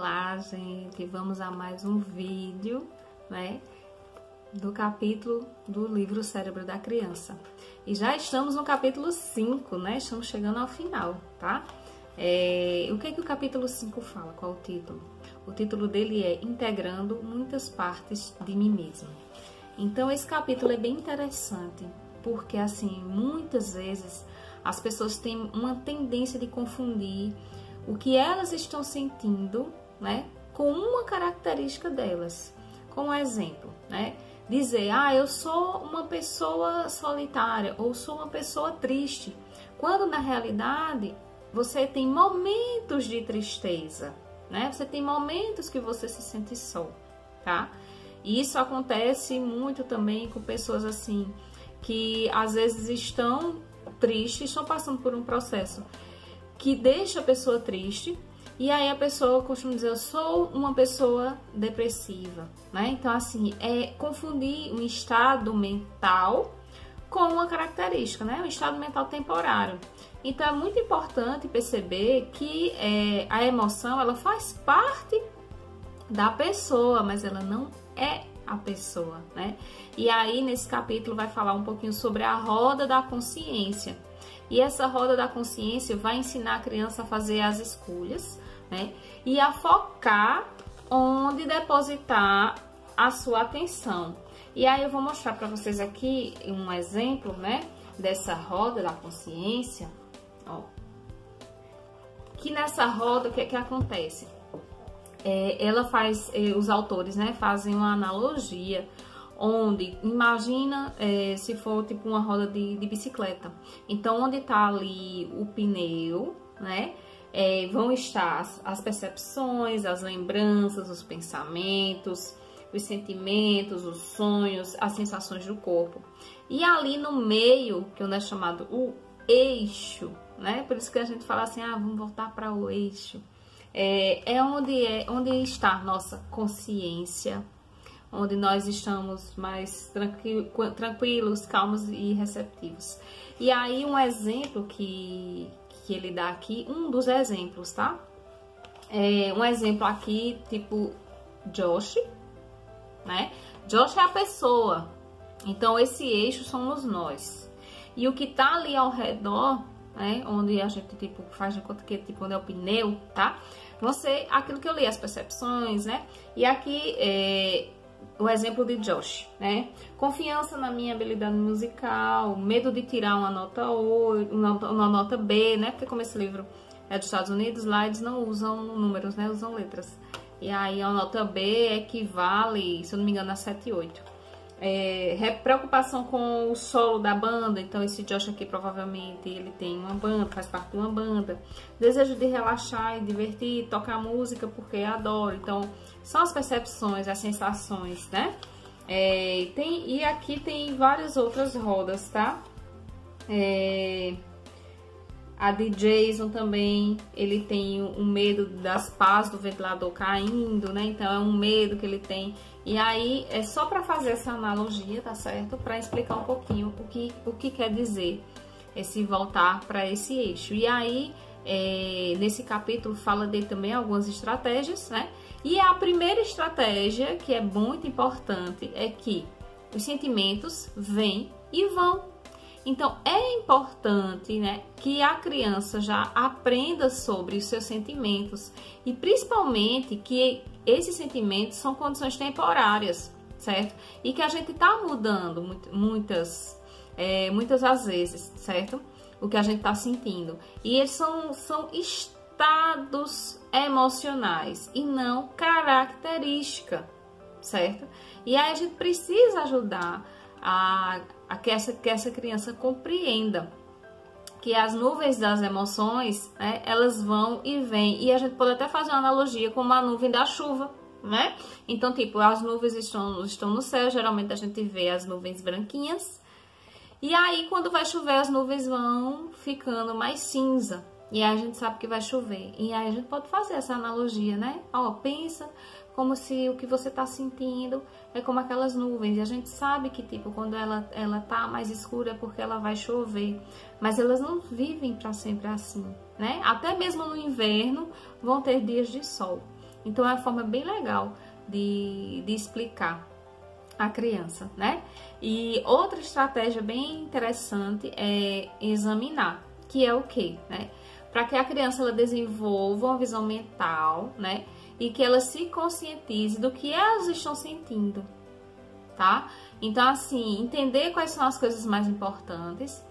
Olá, gente! Vamos a mais um vídeo, né, do capítulo do livro Cérebro da Criança. E já estamos no capítulo 5, né? Estamos chegando ao final, tá? O que é que o capítulo 5 fala? Qual o título? O título dele é Integrando Muitas Partes de Mim Mesmo. Então, esse capítulo é bem interessante, porque, assim, muitas vezes as pessoas têm uma tendência de confundir o que elas estão sentindo, né, com uma característica delas. Como exemplo, né, dizer, eu sou uma pessoa solitária ou sou uma pessoa triste, quando na realidade você tem momentos de tristeza, né? Você tem momentos que você se sente só, tá? E isso acontece muito também com pessoas assim, que às vezes estão tristes, estão passando por um processo que deixa a pessoa triste, e aí a pessoa costuma dizer, eu sou uma pessoa depressiva, né? Então, assim, é confundir um estado mental com uma característica, né? Um estado mental temporário. Então, é muito importante perceber que a emoção, ela faz parte da pessoa, mas ela não é a pessoa, né? E aí, nesse capítulo, vai falar um pouquinho sobre a roda da consciência. E essa roda da consciência vai ensinar a criança a fazer as escolhas, né? E a focar onde depositar a sua atenção. E aí eu vou mostrar para vocês aqui um exemplo, né? Dessa roda da consciência, ó. Que nessa roda, o que é que acontece? Ela faz, os autores, né, fazem uma analogia, onde, imagina se for tipo uma roda de bicicleta. Então, onde tá ali o pneu, né, vão estar as percepções, as lembranças, os pensamentos, os sentimentos, os sonhos, as sensações do corpo. E ali no meio, que é chamado o eixo, né, por isso que a gente fala assim, vamos voltar para o eixo. Onde está a nossa consciência, onde nós estamos mais tranquilos, calmos e receptivos. E aí um exemplo que ele dá aqui, um dos exemplos, tá? Um exemplo aqui, tipo Josh, né? Josh é a pessoa, então esse eixo somos nós. E o que tá ali ao redor, né, onde a gente tipo faz de conta que tipo onde é o pneu, tá? Você, aquilo que eu li, as percepções, né? E aqui o exemplo de Josh, né? Confiança na minha habilidade musical, medo de tirar uma nota uma nota B, né? Porque como esse livro é dos Estados Unidos, lá eles não usam números, né? Usam letras. E aí a nota B equivale, se eu não me engano, a 7 e 8. Preocupação com o solo da banda, então esse Josh aqui provavelmente ele tem uma banda, faz parte de uma banda. Desejo de relaxar e divertir, tocar música porque adoro, então são as percepções, as sensações, né? E aqui tem várias outras rodas, tá? A de Jason também, ele tem um medo das pás do ventilador caindo, né? Então é um medo que ele tem. E aí é só para fazer essa analogia, tá certo? Para explicar um pouquinho o que quer dizer esse voltar para esse eixo. E aí nesse capítulo fala dele também algumas estratégias, né? E a primeira estratégia, que é muito importante, é que os sentimentos vêm e vão. Então, é importante, né, que a criança já aprenda sobre os seus sentimentos e principalmente que esses sentimentos são condições temporárias, certo? E que a gente tá mudando muitas às vezes, certo? O que a gente tá sentindo. E eles são estados emocionais e não característica, certo? E aí a gente precisa ajudar que essa criança compreenda que as nuvens das emoções, né, elas vão e vêm. E a gente pode até fazer uma analogia com uma nuvem da chuva, né? Então, tipo, as nuvens estão no céu, geralmente a gente vê as nuvens branquinhas. E aí, quando vai chover, as nuvens vão ficando mais cinza. E aí a gente sabe que vai chover. E aí a gente pode fazer essa analogia, né? Pensa como se o que você tá sentindo é como aquelas nuvens. E a gente sabe que, tipo, quando ela tá mais escura é porque ela vai chover. Mas elas não vivem para sempre assim, né? Até mesmo no inverno vão ter dias de sol. Então é uma forma bem legal de explicar a criança, né? E outra estratégia bem interessante é examinar, que é o quê, né? Para que a criança ela desenvolva uma visão mental, né? E que ela se conscientize do que elas estão sentindo, tá? Então, assim, entender quais são as coisas mais importantes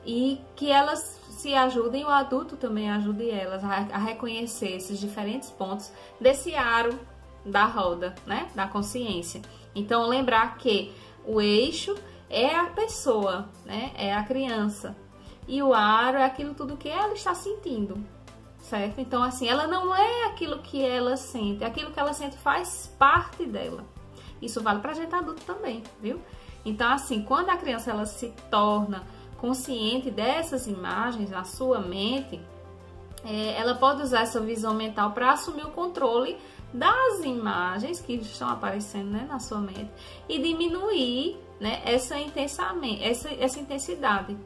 e que elas se ajudem, o adulto também ajude elas a reconhecer esses diferentes pontos desse aro da roda, né? Da consciência. Então, lembrar que o eixo é a pessoa, né? É a criança. E o aro é aquilo tudo que ela está sentindo, certo? Então, assim, ela não é aquilo que ela sente. Aquilo que ela sente faz parte dela. Isso vale pra gente adulto também, viu? Então, assim, quando a criança ela se torna consciente dessas imagens na sua mente, ela pode usar essa visão mental para assumir o controle das imagens que estão aparecendo, né, na sua mente e diminuir, né, essa intensidade,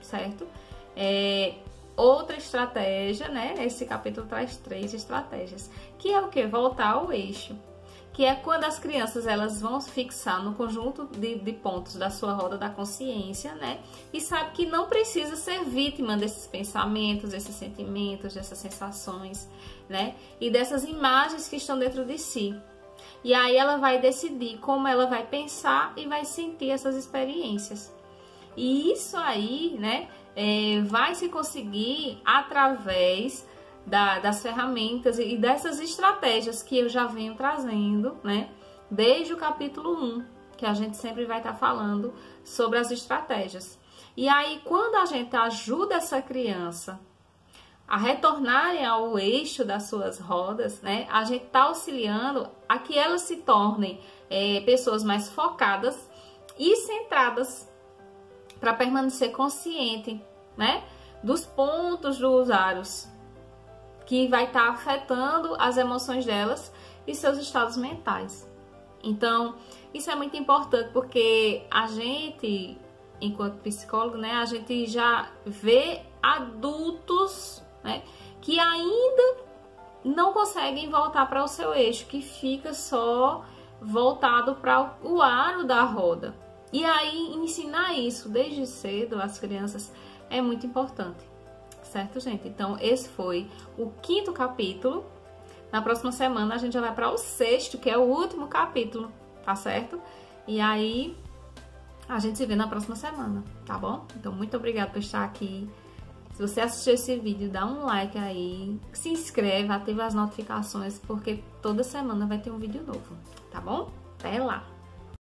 certo? Outra estratégia, né? Esse capítulo traz 3 estratégias, que é o que? Voltar ao eixo, que é quando as crianças elas vão fixar no conjunto de pontos da sua roda da consciência, né? E sabe que não precisa ser vítima desses pensamentos, desses sentimentos, dessas sensações, né? E dessas imagens que estão dentro de si. E aí ela vai decidir como ela vai pensar e vai sentir essas experiências. E isso aí, né? Vai se conseguir através das ferramentas e dessas estratégias que eu já venho trazendo, né? Desde o capítulo 1, que a gente sempre vai estar falando sobre as estratégias. E aí, quando a gente ajuda essa criança a retornarem ao eixo das suas rodas, né? A gente está auxiliando a que elas se tornem pessoas mais focadas e centradas para permanecer consciente, né? Dos pontos dos aros que vai estar afetando as emoções delas e seus estados mentais. Então, isso é muito importante porque a gente, enquanto psicólogo, né, a gente já vê adultos, né, que ainda não conseguem voltar para o seu eixo, que fica só voltado para o aro da roda. E aí, ensinar isso desde cedo às crianças é muito importante. Certo, gente? Então, esse foi o 5º capítulo. Na próxima semana, a gente já vai para o 6º, que é o último capítulo, tá certo? E aí, a gente se vê na próxima semana, tá bom? Então, muito obrigada por estar aqui. Se você assistiu esse vídeo, dá um like aí, se inscreve, ativa as notificações, porque toda semana vai ter um vídeo novo, tá bom? Até lá!